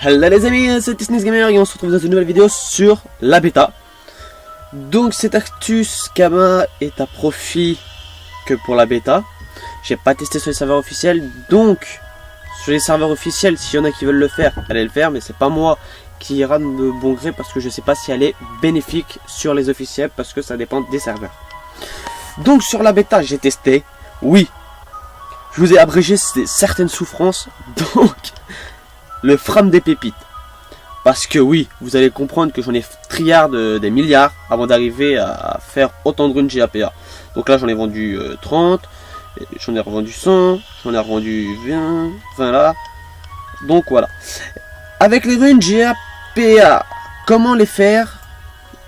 Hello les amis, c'est Tisnis Gamer et on se retrouve dans une nouvelle vidéo sur la bêta. Donc cette astuce Kama est à profit que pour la bêta. J'ai pas testé sur les serveurs officiels, donc sur les serveurs officiels, s'il y en a qui veulent le faire, allez le faire, mais c'est pas moi qui ira de bon gré parce que je sais pas si elle est bénéfique sur les officiels parce que ça dépend des serveurs. Donc sur la bêta j'ai testé, oui, je vous ai abrégé certaines souffrances, donc le frame des pépites. Parce que oui, vous allez comprendre que j'en ai triard des milliards avant d'arriver à faire autant de runes GAPA. Donc là j'en ai vendu 30, j'en ai revendu 100, j'en ai revendu 20 là. Donc voilà. Avec les runes GAPA, comment les faire?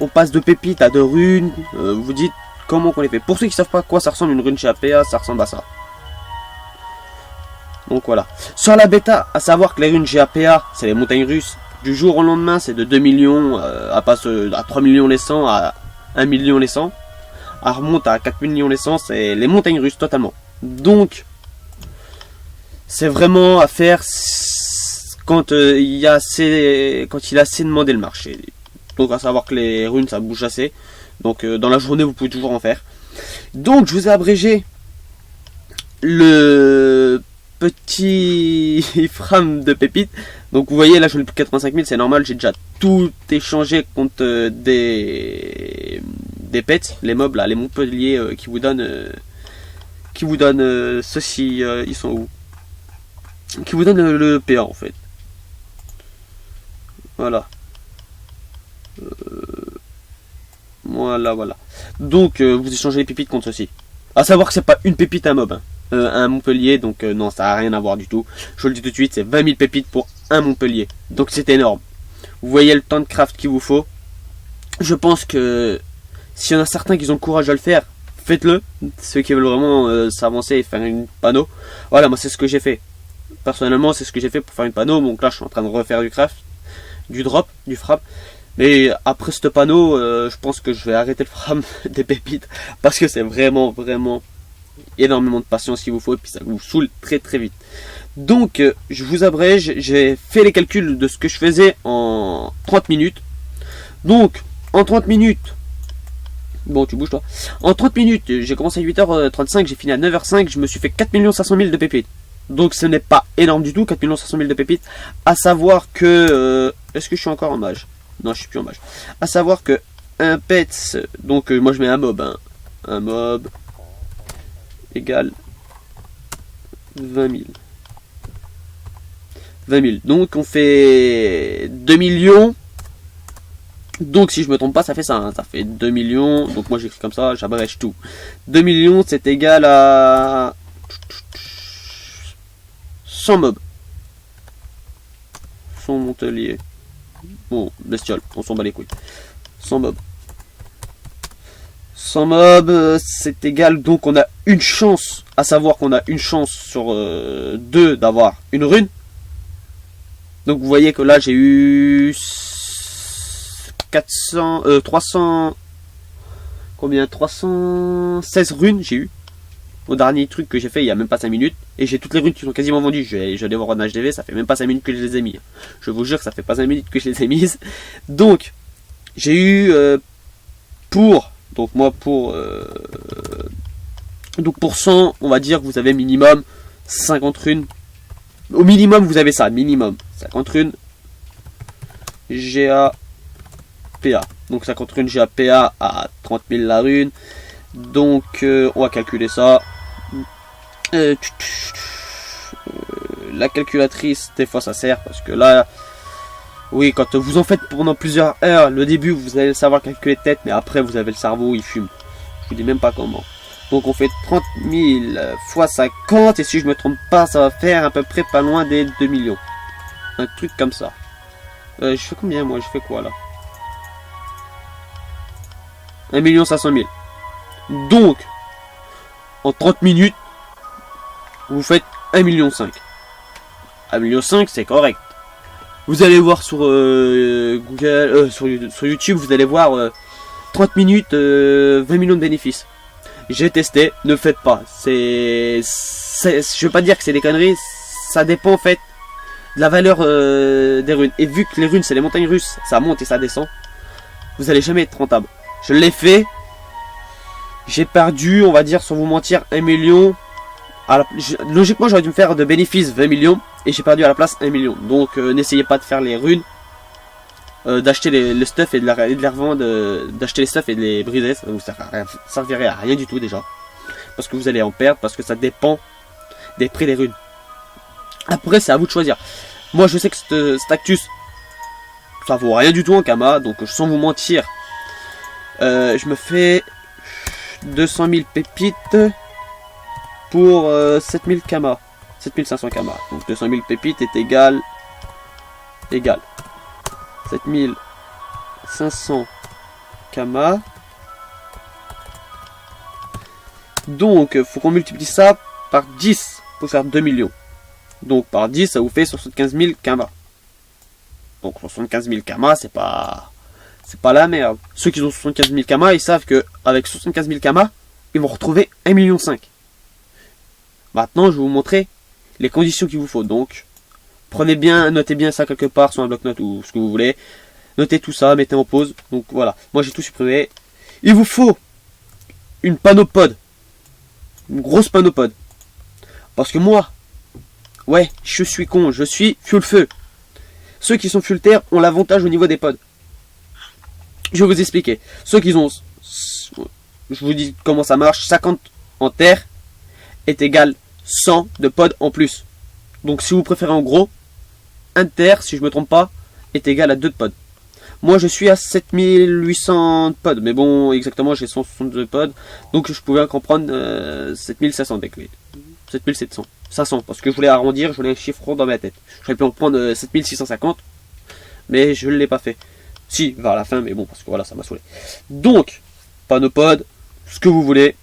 On passe de pépites à de runes, vous dites comment qu'on les fait. Pour ceux qui savent pas à quoi ça ressemble une rune GAPA, ça ressemble à ça. Donc voilà. Sur la bêta, à savoir que les runes GAPA, c'est les montagnes russes. Du jour au lendemain, c'est de 2 millions à 3 millions les 100, à 1 million les 100. À remonte à 4 millions les 100, c'est les montagnes russes totalement. Donc, c'est vraiment à faire quand il y a assez, quand il a assez demandé le marché. Donc à savoir que les runes, ça bouge assez. Donc dans la journée, vous pouvez toujours en faire. Donc je vous ai abrégé le petit frame de pépites. Donc vous voyez là j'en ai plus de 85 000, c'est normal, j'ai déjà tout échangé contre des pets, les mobs là, les Montpellier qui vous donnent ceci, ils sont où? Qui vous donnent le PA en fait. Voilà. Voilà. Donc vous échangez les pépites contre ceci. À savoir que c'est pas une pépite un mob, hein. Un Montpellier, donc non, ça n'a rien à voir du tout. Je vous le dis tout de suite, c'est 20 000 pépites pour un Montpellier. Donc c'est énorme. Vous voyez le temps de craft qu'il vous faut. Je pense que s'il y en a certains qui ont le courage de le faire, faites-le. Ceux qui veulent vraiment s'avancer et faire une panneau. Voilà, moi c'est ce que j'ai fait. Personnellement, c'est ce que j'ai fait pour faire une panneau. Donc là, je suis en train de refaire du craft, du drop, du frame. Mais après ce panneau, je pense que je vais arrêter le frame des pépites. Parce que c'est vraiment énormément de patience qu'il vous faut. Et puis ça vous saoule très vite. Donc, je vous abrège. J'ai fait les calculs de ce que je faisais en 30 minutes. Donc, en 30 minutes... Bon, tu bouges toi. En 30 minutes, j'ai commencé à 8h35, j'ai fini à 9h05. Je me suis fait 4 500 000 de pépites. Donc, ce n'est pas énorme du tout, 4 500 000 de pépites. À savoir que... est-ce que je suis encore en mage? Non, je suis plus en mage. À savoir que un pets, donc moi je mets un mob, hein. Un mob égale 20 000. 20 000. Donc on fait 2 millions. Donc si je me trompe pas, ça fait ça, hein. Ça fait 2 millions. Donc moi j'écris comme ça, j'abrège tout. 2 millions, c'est égal à 100 mobs. 100 Montpellier. Bon, bestiole, on s'en bat les couilles. 100 mobs. 100 mobs, c'est égal, donc on a une chance, à savoir qu'on a une chance sur 2 d'avoir une rune. Donc vous voyez que là j'ai eu 300, combien, 316 runes j'ai eu. Au dernier truc que j'ai fait il y a même pas 5 minutes. Et j'ai toutes les runes qui sont quasiment vendues. Je vais aller voir en HDV, ça fait même pas 5 minutes que je les ai mis. Je vous jure que ça fait pas 5 minutes que je les ai mises. Donc, j'ai eu donc pour 100, on va dire que vous avez minimum 50 runes. Au minimum, vous avez ça, minimum 50 runes GAPA. Donc 50 runes GAPA à 30 000 la rune. Donc, on va calculer ça. La calculatrice, des fois ça sert parce que là, oui, quand vous en faites pendant plusieurs heures, le début vous allez savoir calculer tête, mais après vous avez le cerveau, il fume. Je vous dis même pas comment. Donc on fait 30 000 fois 50, et si je me trompe pas, ça va faire à peu près pas loin des 2 millions. Un truc comme ça. Je fais combien moi? Je fais quoi là? 1 500 000. Donc, en 30 minutes, vous faites 1,5 million. 1,5 million, c'est correct. Vous allez voir sur Google, sur YouTube, vous allez voir 30 minutes, 20 millions de bénéfices. J'ai testé, ne faites pas. Je veux pas dire que c'est des conneries, ça dépend en fait de la valeur des runes. Et vu que les runes c'est les montagnes russes, ça monte et ça descend, vous allez jamais être rentable. Je l'ai fait. J'ai perdu, on va dire, sans vous mentir, 1 million. Logiquement, j'aurais dû me faire de bénéfices 20 millions. Et j'ai perdu à la place 1 million. Donc, n'essayez pas de faire les runes. D'acheter le stuff et de les revendre. D'acheter les stuff et de les briser. Ça vous servirait à rien du tout déjà. Parce que vous allez en perdre. Parce que ça dépend des prix des runes. Après, c'est à vous de choisir. Moi, je sais que cet Actus, ça vaut rien du tout en Kama. Donc, sans vous mentir, je me fais 200 000 pépites pour 7000 Kama. 7500 Kama. Donc 200 000 pépites est égal 7500 Kama. Donc faut qu'on multiplie ça par 10 pour faire 2 millions. Donc par 10 ça vous fait 75 000 Kama. Donc 75 000 Kama c'est pas la merde. Ceux qui ont 75 000 Kama, ils savent que avec 75 000 Kama, ils vont retrouver 1,5 million. Maintenant, je vais vous montrer les conditions qu'il vous faut. Donc, notez bien ça quelque part sur un bloc-notes ou ce que vous voulez. Notez tout ça, mettez en pause. Donc voilà, moi j'ai tout supprimé. Il vous faut une panopode. Une grosse panopode. Parce que moi, ouais, je suis con, je suis fuel feu. Ceux qui sont fuel terre ont l'avantage au niveau des pods. Je vais vous expliquer. Ceux qui ont, je vous dis comment ça marche, 50 en terre est égal 100 de pod en plus. Donc si vous préférez en gros, un terre, si je me trompe pas, est égal à 2 de pod. Moi je suis à 7800 pod, mais bon, exactement j'ai 162 pod, donc je pouvais en prendre 7500 avec les 7700, 500, parce que je voulais arrondir, je voulais un chiffre rond dans ma tête. J'aurais pu en prendre 7650, mais je ne l'ai pas fait. Si, vers la fin, mais bon, parce que voilà, ça m'a saoulé. Donc, panopode, ce que vous voulez,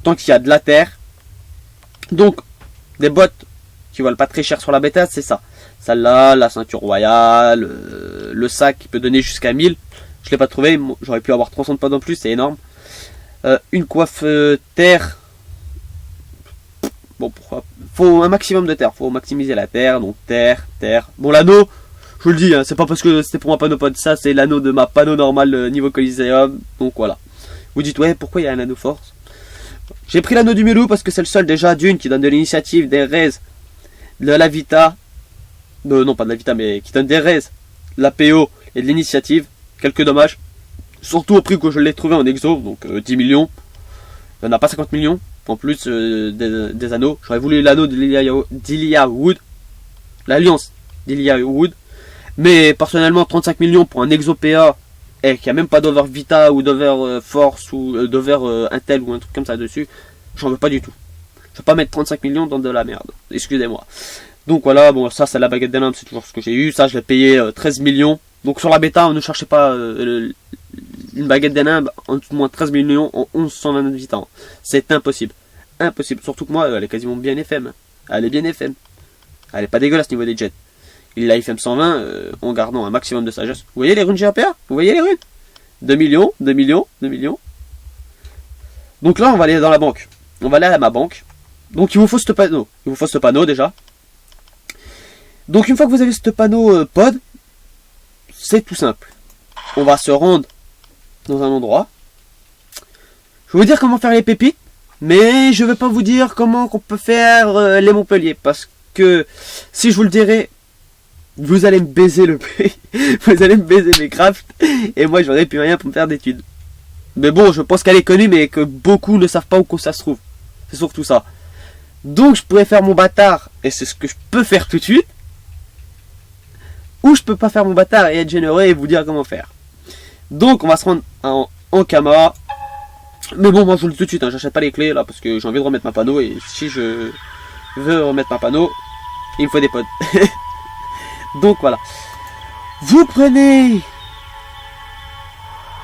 tant qu'il y a de la terre. Donc, des bottes qui valent pas très cher sur la bêta, c'est ça. Celle-là, la ceinture royale, le sac qui peut donner jusqu'à 1000. Je l'ai pas trouvé, j'aurais pu avoir 300 de pods en plus, c'est énorme. Une coiffe terre. Bon, pourquoi? Faut un maximum de terre, faut maximiser la terre, donc terre. Bon, l'anneau. Je vous le dis, hein, c'est pas parce que c'était pour ma panopode, ça c'est l'anneau de ma panneau normale niveau Coliseum, donc voilà. Vous dites, ouais, pourquoi il y a un anneau force? J'ai pris l'anneau du Mulou parce que c'est le seul déjà d'une qui donne de l'initiative, des raises, de la vita, non pas de la vita, mais qui donne des raises, de la PO et de l'initiative, quelques dommages. Surtout au prix que je l'ai trouvé en exo, donc 10 millions. Il n'y en a pas 50 millions, en plus des anneaux. J'aurais voulu l'anneau d'Ilia Wood, l'alliance d'Ilia Wood. Mais personnellement 35 millions pour un exo PA et qui a même pas d'over Vita ou d'over Force ou d'over Intel ou un truc comme ça dessus, j'en veux pas du tout. Je vais pas mettre 35 millions dans de la merde, excusez-moi. Donc voilà, bon ça c'est la baguette des limbes, c'est toujours ce que j'ai eu, ça je l'ai payé 13 millions. Donc sur la bêta on ne cherchait pas une baguette des limbes en tout moins 13 millions en 1120 Vita. C'est impossible. Impossible, surtout que moi elle est quasiment bien FM. Elle est bien FM. Elle est pas dégueulasse niveau des jets. Il a FM 120 en gardant un maximum de sagesse. Vous voyez les runes GAPA? Vous voyez les runes? 2 millions, 2 millions, 2 millions. Donc là, on va aller dans la banque. On va aller à ma banque. Donc il vous faut ce panneau. Il vous faut ce panneau déjà. Donc une fois que vous avez ce panneau pod, c'est tout simple. On va se rendre dans un endroit. Je vais vous dire comment faire les pépites. Mais je ne vais pas vous dire comment on peut faire les Montpellier. Parce que si je vous le dirais, vous allez me baiser le prix, vous allez me baiser mes crafts, et moi j'aurais plus rien pour me faire d'études. Mais bon, je pense qu'elle est connue, mais que beaucoup ne savent pas où ça se trouve. C'est surtout ça. Donc je pourrais faire mon bâtard, et c'est ce que je peux faire tout de suite. Ou je peux pas faire mon bâtard et être généreux et vous dire comment faire. Donc on va se rendre en Kama. Mais bon, moi je vous le dis tout de suite, hein, j'achète pas les clés là, parce que j'ai envie de remettre ma panneau, et si je veux remettre ma panneau, il me faut des pods. Donc voilà. Vous prenez...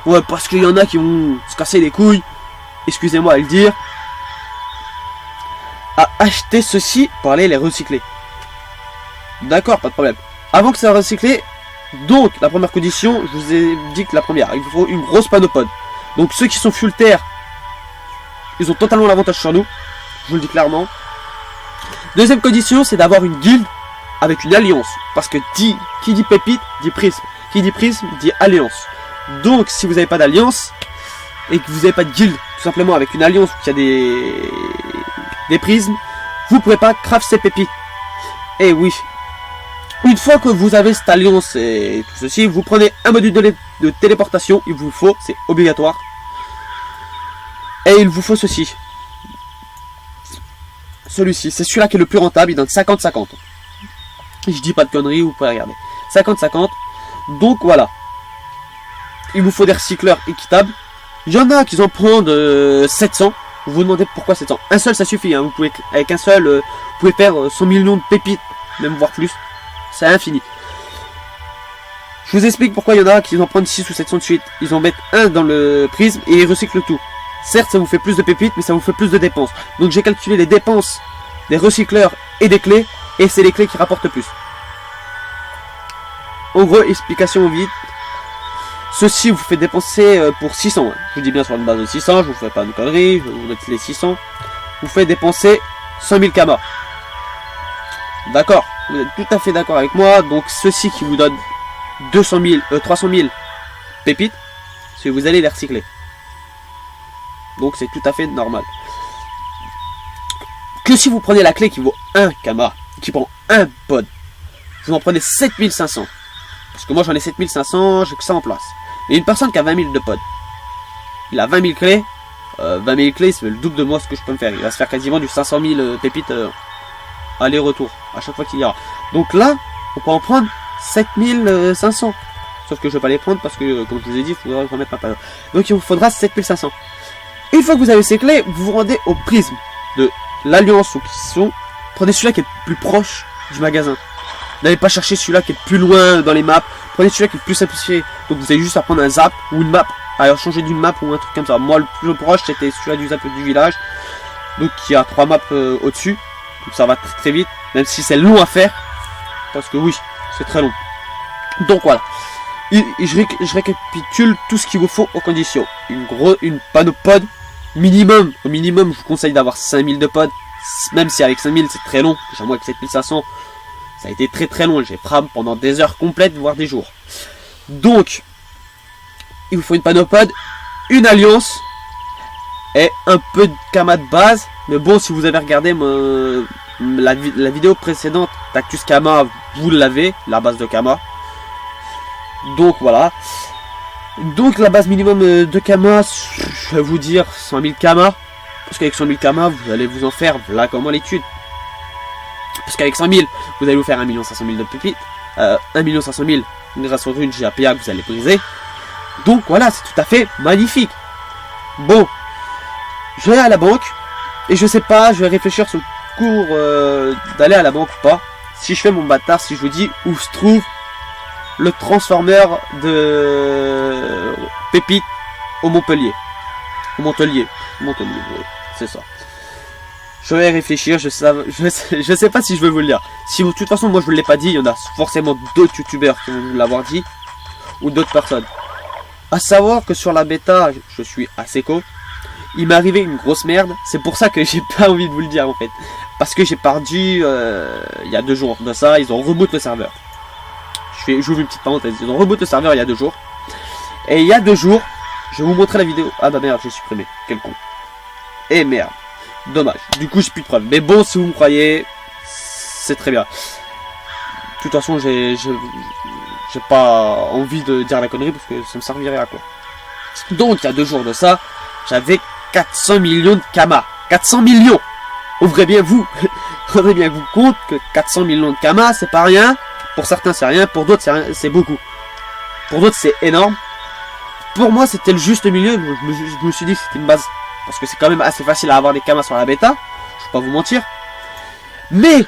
Ouais, parce qu'il y en a qui vont se casser les couilles, excusez-moi à le dire, à acheter ceci pour aller les recycler. D'accord, pas de problème. Avant que ça soit recyclé, donc la première condition, je vous ai dit que la première, il vous faut une grosse panopode. Donc ceux qui sont full terre, ils ont totalement l'avantage sur nous, je vous le dis clairement. Deuxième condition, c'est d'avoir une guilde avec une alliance. Parce que qui dit pépite, dit prisme. Qui dit prisme, dit alliance. Donc, si vous n'avez pas d'alliance, et que vous n'avez pas de guild, tout simplement avec une alliance qui a des prismes, vous ne pouvez pas craft ces pépites. Et oui. Une fois que vous avez cette alliance et tout ceci, vous prenez un module de téléportation, il vous faut, c'est obligatoire. Et il vous faut ceci. Celui-ci, c'est celui-là qui est le plus rentable, il donne 50-50. Je dis pas de conneries, vous pouvez regarder. 50-50. Donc voilà. Il vous faut des recycleurs équitables. Il y en a qui en prennent 700. Vous vous demandez pourquoi 700. Un seul ça suffit, hein. Vous pouvez, avec un seul, vous pouvez faire 100 millions de pépites, même voire plus. C'est infini. Je vous explique pourquoi il y en a qui en prennent 6 ou 700 de suite. Ils en mettent un dans le prisme et ils recyclent tout. Certes, ça vous fait plus de pépites, mais ça vous fait plus de dépenses. Donc j'ai calculé les dépenses des recycleurs et des clés, et c'est les clés qui rapportent le plus. En gros, explication vite. Ceci vous fait dépenser pour 600. Hein. Je vous dis bien sur une base de 600, je vous fais pas de conneries, je vais vous mettre les 600. Vous fait dépenser 100 000 kamas. D'accord, vous êtes tout à fait d'accord avec moi. Donc ceci qui vous donne 300 000 pépites, c'est que vous allez les recycler. Donc c'est tout à fait normal. Que si vous prenez la clé qui vaut 1 kama, qui prend 1 pod, vous en prenez 7500. Parce que moi j'en ai 7500, j'ai que ça en place. Et une personne qui a 20 000 de pod, il a 20 000 clés. 20 000 clés, c'est le double de moi ce que je peux me faire. Il va se faire quasiment du 500 000 pépites aller-retour à chaque fois qu'il y aura. Donc là, on peut en prendre 7500. Sauf que je vais pas les prendre parce que, comme je vous ai dit, il faudra remettre ma période. Donc il vous faudra 7500. Une fois que vous avez ces clés, vous vous rendez au prisme de l'alliance ou qui sont. Prenez celui-là qui est le plus proche du magasin. N'allez pas chercher celui-là qui est le plus loin dans les maps. Prenez celui-là qui est le plus simplifié. Donc vous avez juste à prendre un zap ou une map. Alors changer d'une map ou un truc comme ça. Moi le plus proche c'était celui-là du zap du village. Donc qui a 3 maps au-dessus. Donc ça va très très vite. Même si c'est long à faire. Parce que oui, c'est très long. Donc voilà. Je récapitule tout ce qu'il vous faut aux conditions. Une panopod. Minimum. Au minimum je vous conseille d'avoir 5000 de pod. Même si avec 5000 c'est très long. Déjà moi avec 7500. Ça a été très très long. J'ai pram pendant des heures complètes, voire des jours. Donc. Il vous faut une panopode, une alliance et un peu de kama de base. Mais bon, si vous avez regardé la vidéo précédente d'Actus Kama, vous l'avez, la base de kama. Donc voilà. Donc la base minimum de kama, je vais vous dire 100 000 kama. Parce qu'avec 100 000 kama, vous allez vous en faire là comment l'étude. Parce qu'avec 100 000, vous allez vous faire 1 500 000 de pépites. 1 500 000 grâce au rune GAPA que vous allez briser. Donc voilà, c'est tout à fait magnifique. Bon, je vais à la banque. Et je sais pas, je vais réfléchir sur le cours d'aller à la banque ou pas. Si je fais mon bâtard, si je vous dis où se trouve le transformeur de pépites au Montpellier. Au Montpellier, oui, c'est ça. Je vais réfléchir, je sais pas si je vais vous le dire. Si de toute façon moi je vous l'ai pas dit, il y en a forcément d'autres youtubeurs qui vont vous l'avoir dit. Ou d'autres personnes. A savoir que sur la bêta, je suis à Seco. Il m'est arrivé une grosse merde. C'est pour ça que j'ai pas envie de vous le dire en fait. Parce que j'ai perdu il y a 2 jours de ça. Ils ont reboot le serveur. J'ouvre une petite parenthèse. Ils ont reboot le serveur il y a 2 jours. Et il y a 2 jours, je vais vous montrer la vidéo. Ah bah merde, j'ai supprimé. Quel con. Et merde. Dommage. Du coup, j'ai plus de preuves. Mais bon, si vous me croyez, c'est très bien. De toute façon, j'ai pas envie de dire la connerie parce que ça me servirait à quoi. Donc, il y a 2 jours de ça, j'avais 400 millions de kama. 400 millions. Ouvrez bien vous. Ouvrez bien vous compte que 400 millions de kama, c'est pas rien. Pour certains, c'est rien. Pour d'autres, c'est beaucoup. Pour d'autres, c'est énorme. Pour moi, c'était le juste milieu. Je me suis dit que c'était une base. Parce que c'est quand même assez facile à avoir des kamas sur la bêta. Je vais pas vous mentir. Mais,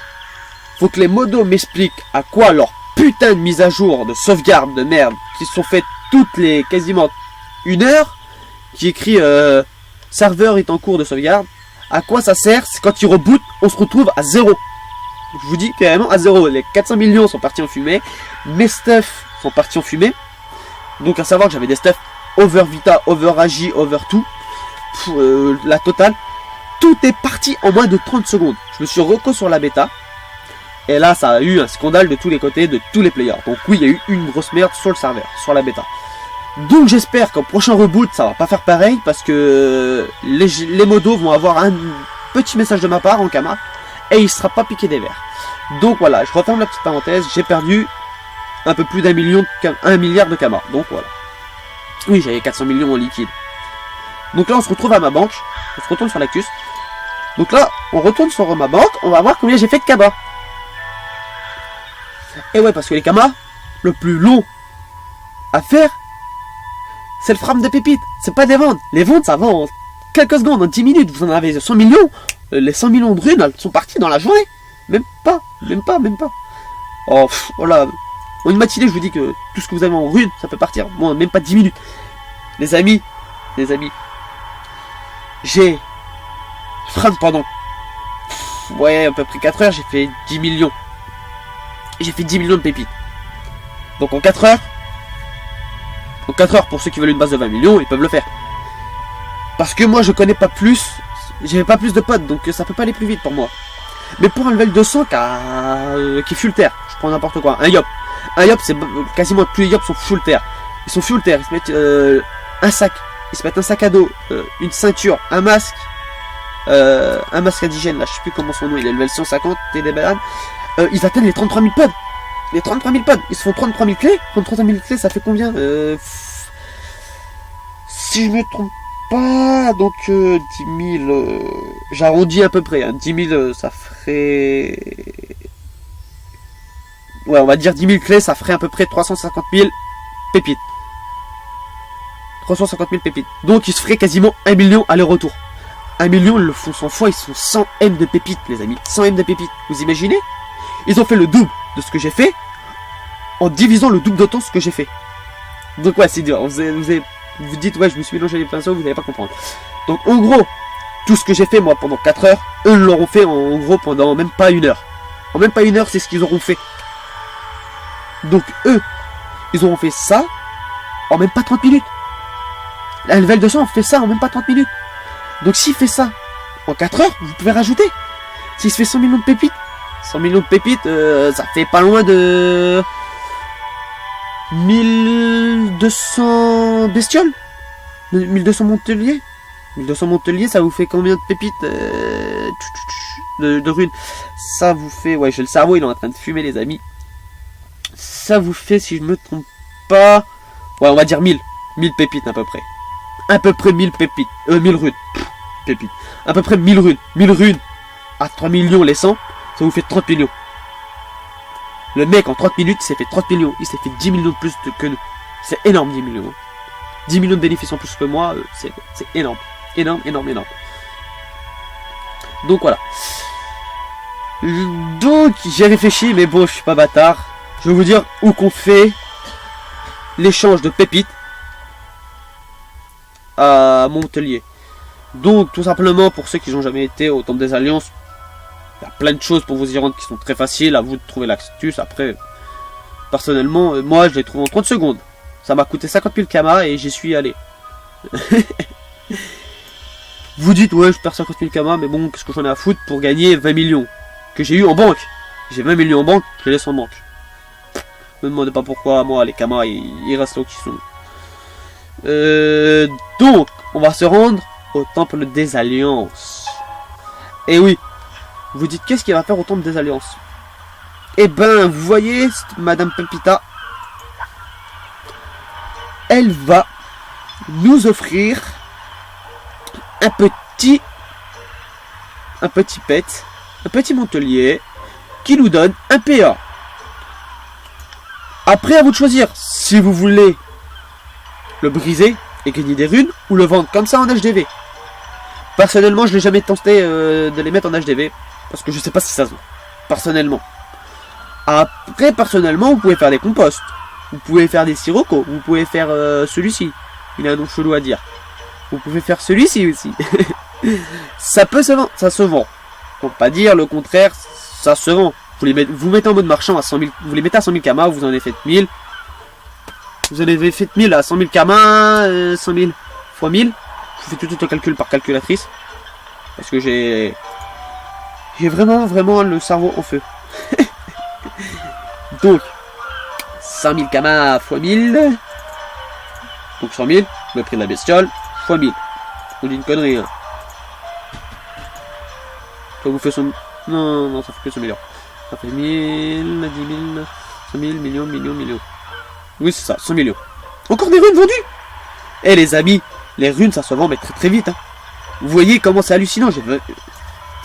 faut que les modos m'expliquent à quoi leur putain de mise à jour de sauvegarde de merde qui sont faites toutes les quasiment 1 heure, qui écrit serveur est en cours de sauvegarde. À quoi ça sert? C'est quand il reboot, on se retrouve à 0. Je vous dis carrément à 0. Les 400 millions sont partis en fumée. Mes stuff sont partis en fumée. Donc à savoir que j'avais des stuff over Vita, over Agi, over tout. La totale. Tout est parti en moins de 30 secondes. Je me suis reco sur la bêta. Et là, ça a eu un scandale de tous les côtés, de tous les players. Donc oui, il y a eu une grosse merde sur le serveur, sur la bêta. Donc j'espère qu'au prochain reboot, ça va pas faire pareil, parce que les modos vont avoir un petit message de ma part en Kama, et il sera pas piqué des verres. Donc voilà, je referme la petite parenthèse, j'ai perdu un peu plus d'1 milliard de Kama. Donc voilà. Oui, j'avais 400 millions en liquide. Donc là, on se retrouve à ma banque, on se retourne sur l'Actus. Donc là, on retourne sur ma banque, on va voir combien j'ai fait de Kama. Et ouais, parce que les Kama, le plus long à faire, c'est le frame de pépites. C'est pas des ventes. Les ventes, ça vend en quelques secondes, en 10 minutes. Vous en avez 100 millions. Les 100 millions de runes, elles sont parties dans la journée. Même pas. Oh, voilà. En une matinée, je vous dis que tout ce que vous avez en runes, ça peut partir. Bon, même pas 10 minutes. Les amis. J'ai frame pendant, ouais, à peu près 4 heures, j'ai fait 10 millions. J'ai fait 10 millions de pépites. Donc en 4 heures, pour ceux qui veulent une base de 20 millions, ils peuvent le faire. Parce que moi je connais pas plus, j'avais pas plus de potes, donc ça peut pas aller plus vite pour moi. Mais pour un level 200 qui est full terre, je prends n'importe quoi, un yop, c'est quasiment tous les yops sont full terre. Ils sont full terre, ils se mettent un sac, ils se mettent un sac à dos, une ceinture, un masque indigène, là je sais plus comment son nom, il est level 150, et des bananes. Ils atteignent les 33 000 pods. Les 33 000 pods. Ils se font 33 000 clés. 33 000 clés, ça fait combien si je me trompe pas, donc 10 000... j'arrondis à peu près. Hein, 10 000, ça ferait... Ouais, on va dire 10 000 clés, ça ferait à peu près 350 000 pépites. 350 000 pépites. Donc ils se feraient quasiment 1 million aller-retour. 1 million, ils le font 100 fois, ils sont 100 M de pépites, les amis. 100 M de pépites. Vous imaginez? Ils ont fait le double de ce que j'ai fait en divisant le double de temps ce que j'ai fait. Donc ouais, c'est dur. Vous dites, ouais, je me suis mélangé les pinceaux, vous n'allez pas comprendre. Donc en gros, tout ce que j'ai fait moi pendant 4 heures, eux l'auront fait en gros pendant même pas 1 heure. En même pas 1 heure, c'est ce qu'ils auront fait. Donc eux, ils auront fait ça en même pas 30 minutes. La level 200 fait ça en même pas 30 minutes. Donc s'il fait ça en 4 heures, vous pouvez rajouter. S'il se fait 100 millions de pépites, 100 millions de pépites, ça fait pas loin de 1200 bestioles, 1200 monteliers. 1200 monteliers, ça vous fait combien de pépites de runes? Ça vous fait, ouais, j'ai le cerveau, il est en train de fumer, les amis. Ça vous fait, si je me trompe pas, ouais, on va dire 1000 pépites à peu près. À peu près 1000 pépites, 1000 runes. Pépites. À peu près 1000 runes. 1000 runes à 3 millions les 100, ça vous fait 30 millions. Le mec en 30 minutes, il s'est fait 30 millions. Il s'est fait 10 millions de plus que nous. C'est énorme, 10 millions. 10 millions de bénéfices en plus que moi, c'est énorme. Énorme. Donc voilà. Donc j'ai réfléchi, mais bon, je suis pas bâtard. Je vais vous dire où qu'on fait l'échange de pépites à Montpellier. Donc tout simplement, pour ceux qui n'ont jamais été au Temple des Alliances, il y a plein de choses pour vous y rendre qui sont très faciles, à vous de trouver l'astuce. Après, personnellement, moi je l'ai trouvé en 30 secondes. Ça m'a coûté 50 000 Kama et j'y suis allé. Vous dites, ouais, je perds 50 000 Kama, mais bon, qu'est-ce que j'en ai à foutre pour gagner 20 millions que j'ai eu en banque. J'ai 20 millions en banque, je les laisse en banque. Ne me demandez pas pourquoi, moi, les Kama, ils restent là où ils sont. Donc, on va se rendre au Temple des Alliances. Et oui, vous dites, qu'est-ce qu'il va faire au Temple des Alliances? Eh ben, vous voyez, Madame Pepita, elle va nous offrir un petit pet, un petit Montelier, qui nous donne un PA. Après, à vous de choisir si vous voulez le briser et gagner des runes, ou le vendre comme ça en HDV. Personnellement, je n'ai jamais tenté de les mettre en HDV, parce que je sais pas si ça se vend. Personnellement. Après, personnellement, vous pouvez faire des composts. Vous pouvez faire des siroco. Vous pouvez faire celui-ci. Il a un nom chelou à dire. Vous pouvez faire celui-ci aussi. Ça peut se vendre. Ça se vend. Pour pas dire le contraire, ça se vend. Vous mettez en mode marchand à 100 000. Vous les mettez à 100 000 Kama, vous en avez fait 1000. Vous en avez fait 1000 à 100 000 Kama, 100 000 fois 1000. Je fais tout le calcul par calculatrice. Parce que j'ai vraiment le cerveau en feu. Donc, 100 000 kamas x 1000. Donc 100 000, le prix de la bestiole, x 1000. On dit une connerie, hein. Ça vous fait 100 000. Non, ça fait que 100 millions. Ça fait 1000, 10 000, 100 000, millions. Oui, c'est ça, 100 millions. Encore des runes vendues. Eh les amis, les runes, ça se vend mais très très vite, hein. Vous voyez comment c'est hallucinant.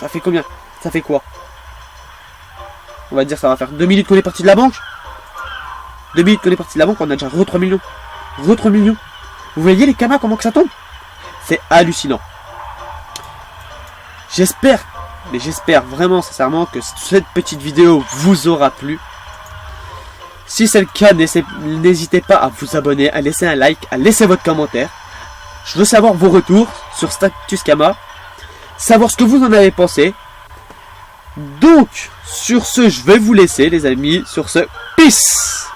Ça fait combien? Ça fait quoi? On va dire ça va faire 2 minutes qu'on est parti de la banque. 2 minutes qu'on est parti de la banque, on a déjà re 3 millions. Re 3 millions. Vous voyez les kamas, comment que ça tombe? C'est hallucinant. J'espère vraiment sincèrement que cette petite vidéo vous aura plu. Si c'est le cas, n'hésitez pas à vous abonner, à laisser un like, à laisser votre commentaire. Je veux savoir vos retours sur Status Kama, savoir ce que vous en avez pensé. Donc, sur ce, je vais vous laisser les amis. Sur ce, peace!